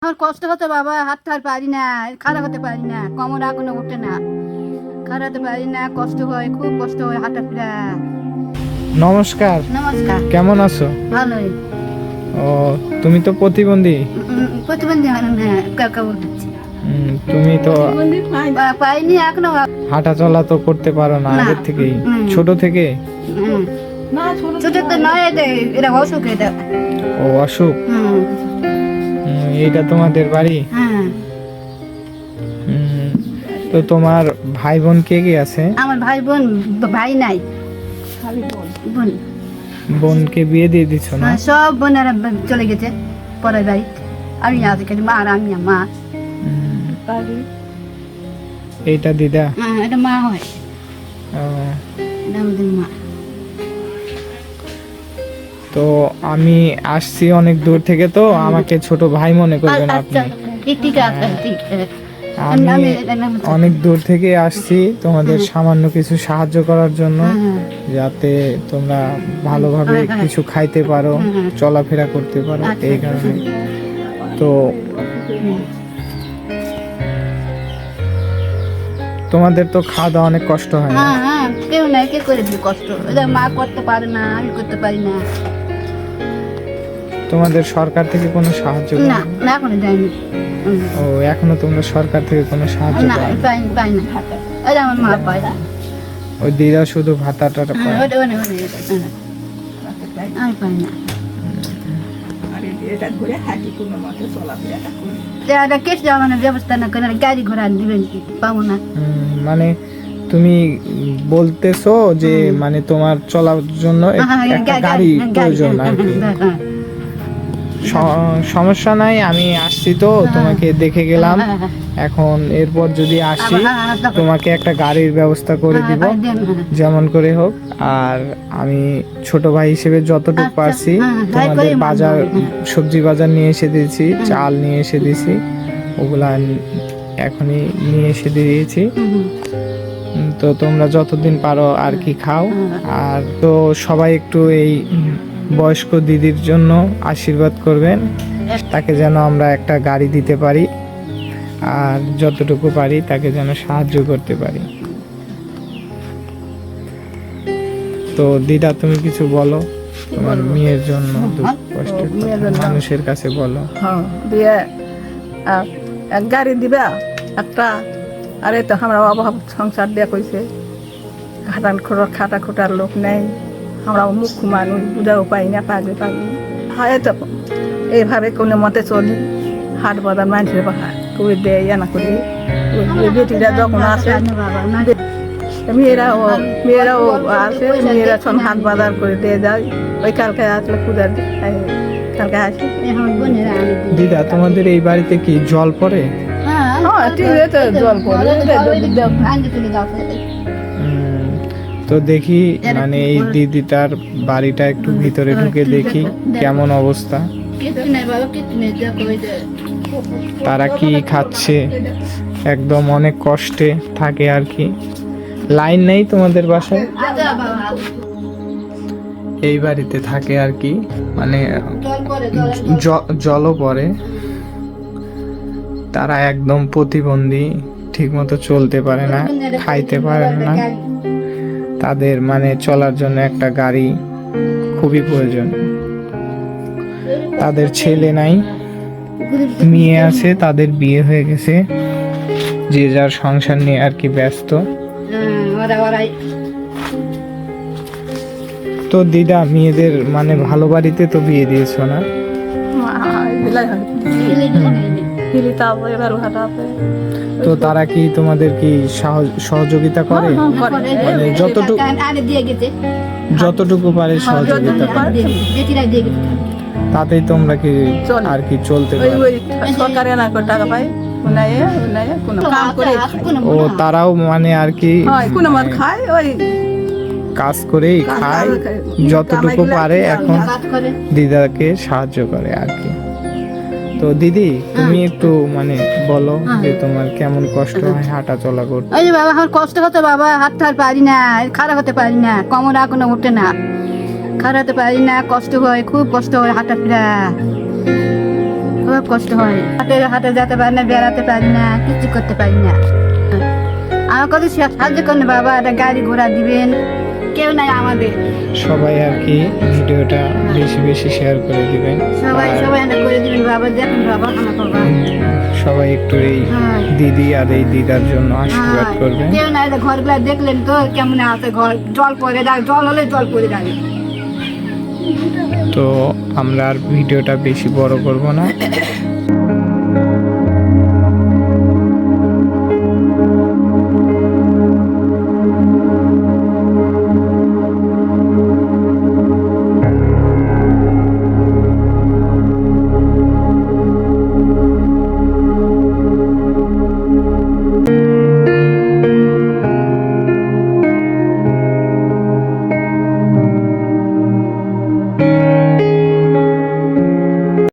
আমার কষ্ট হতো বাবা, হাঁটতে আর পারি না, খাড়া হতে পারি না, কোমর এখনো ওঠে না, খাড়াতে পারি না, কষ্ট হয়, খুব কষ্ট হয় হাঁটাফেরা। নমস্কার, নমস্কার। কেমন আছো? ভালোই। ও, তুমি তো প্রতিবন্ধী। প্রতিবন্ধী হয় না, কাকা বলছি। তুমি তো পাইনি এখনো। হাঁটা চলা তো করতে পারো না না। আগের থেকেই, ছোট থেকে? ছোট তো নয়, এটা অসুখ, এটা। ও, অসুখ। এইটা তোমাদের বাড়ি? হ্যাঁ। তো তোমার ভাই বোন কে কে আছে? আমার ভাই বোন, ভাই নাই, বোন। বোনকে বিয়ে দিয়ে দিছো না? হ্যাঁ, সব বোনেরা চলে গেছে পরের বাড়ি। আমি আছি খালি মা, আর আমি মা। এইটা দিদা? হ্যাঁ, এটা মা হয়, ও, এটা আমাদের মা। তো আমি আসছি অনেক দূর থেকে, তো আমাকে ছোট ভাই মনে করবেন আপনি। ঠিক আছে, ঠিক আছে। আমি অনেক দূর থেকে আসছি তোমাদের সামান্য কিছু সাহায্য করার জন্য, যাতে তোমরা ভালোভাবে কিছু খাইতে পারো, চলাফেরা করতে পারো, এই কারণে। তো তোমাদের তো খাওয়া দাওয়া অনেক কষ্ট হয় না? হ্যাঁ, কেউ নাই, কে করে দিবে কষ্ট? এটা মা করতে পারে না, আমি করতে পারি না। তোমাদের সরকার থেকে কোনো সাহায্য না, না, এখনো যায়নি। ও, এখনো তোমরা সরকার থেকে কোনো সাহায্য না, পাও? পাই না। এটা আমার মা পায়। ওই দিদা শুধু ভাতাটা পায়? আমি পাই না। এটা কেস জমানোর ব্যবস্থা না করে গাড়ি ঘোড়া দিবেন কি? পাবো না। মানে তুমি বলতেছো যে মানে তোমার চলার জন্য একটা গাড়ি প্রয়োজন আর কি। সমস্যা নাই, আমি আসছি তো তোমাকে দেখে গেলাম। এখন এরপর যদি আসি তোমাকে একটা গাড়ির ব্যবস্থা করে দিব যেমন করে হোক। আর আমি ছোট ভাই হিসেবে যতটুকু পারছি তোমাদের বাজার, সবজি বাজার নিয়ে এসে দিয়েছি, চাল নিয়ে এসে দিয়েছি, ওগুলা এখনই নিয়ে এসে দিয়েছি। তো তোমরা যতদিন পারো আর কি খাও। আর তো সবাই একটু এই বয়স্ক দিদির জন্য আশীর্বাদ করবেন, তাকে যেন আমরা একটা গাড়ি দিতে পারি, আর যতটুকু পারি তাকে যেন সাহায্য করতে পারি। তো দিদা, তুমি কিছু বলো তোমার মেয়ের জন্য, দুঃখ কষ্টের মানুষের কাছে বলো। দিয়ে এক গাড়ি দিবা একটা। আরে তো আমরা অভাব সংসার দিয়ে কইছে, খাটা খোটার লোক নেই, আমরা মুখ্য মানুষ, বুঝাও পাই না, পাগলে হয় তো এইভাবে কোনো মতে চলি। হাট বাজার মানুষের করে দেয়, না করি। বেটিরা যখন আসে, মেয়েরাও আসে, মেয়েরা সব হাট বাজার করে দিয়ে যায়। ওই কালকে আসলে পূজার কালকে আসে। দিদা, তোমাদের এই বাড়িতে কি জল পড়ে? জল পড়ে। তো দেখি মানে এই দিদিটার বাড়িটা একটু ভিতরে ঢুকে দেখি কেমন অবস্থা, তারা কি খাচ্ছে। একদম অনেক কষ্টে থাকে আর কি। লাইন নেই তোমাদের বাসায়? এই বাড়িতে থাকে আর কি, মানে জলও পড়ে। তারা একদম প্রতিবন্ধী, ঠিক মতো চলতে পারে না, খাইতে পারে না। তাদের মানে চলার জন্য একটা গাড়ি খুবই প্রয়োজন। তাদের ছেলে নাই, মেয়ে আছে, তাদের বিয়ে হয়ে গেছে, যে যার সংসার নিয়ে আর কি ব্যস্ত। তো দিদা, মেয়েদের মানে ভালো বাড়িতে তো বিয়ে দিয়েছো না? তো তারা কি তোমাদের কি সহযোগিতা করে? মানে যতটুকু পারে সহযোগিতা করে, তাতেই তোমরা কি আর কি চলতে পারো? ও, তারাও মানে আর কি কাজ করেই খায়, যতটুকু পারে এখন দিদাকে সাহায্য করে আর কি। তো দিদি, তুমি একটু মানে বলো যে তোমার কেমন কষ্ট হয় হাঁটা চলা করতে? এই যে বাবা, আমার কষ্ট হতো বাবা, হাঁটতে আর পারি না, খাড়া হতে পারি না, কোমর এখনো ওঠে না, খাড়া হতে পারি না, কষ্ট হয়, খুব কষ্ট হয় হাঁটাফেরা। খুব কষ্ট হয়, হাতে হাতে যেতে পারি না, বেড়াতে পারি না, কিছু করতে পারি না। আমার কত সাহায্য করেন বাবা, একটা গাড়ি ঘোড়া দিবেন, কেউ নাই আমাদের। সবাই আর কি ভিডিওটা বেশি বেশি শেয়ার করে দিবেন, সবাই আর সবাই একটা করে দিবেন বাবা, দেখেন বাবা আমার বাবা। সবাই একটু এই হ্যাঁ। দিদি আর এই দিদার জন্য আশীর্বাদ করবেন। কেউ নাই, ঘরগুলা দেখলেন তো কেমন আছে, ঘর জল পড়ে যায়, জল হলে জল পড়ে যাবে। তো আমরা আর ভিডিওটা বেশি বড় করব না।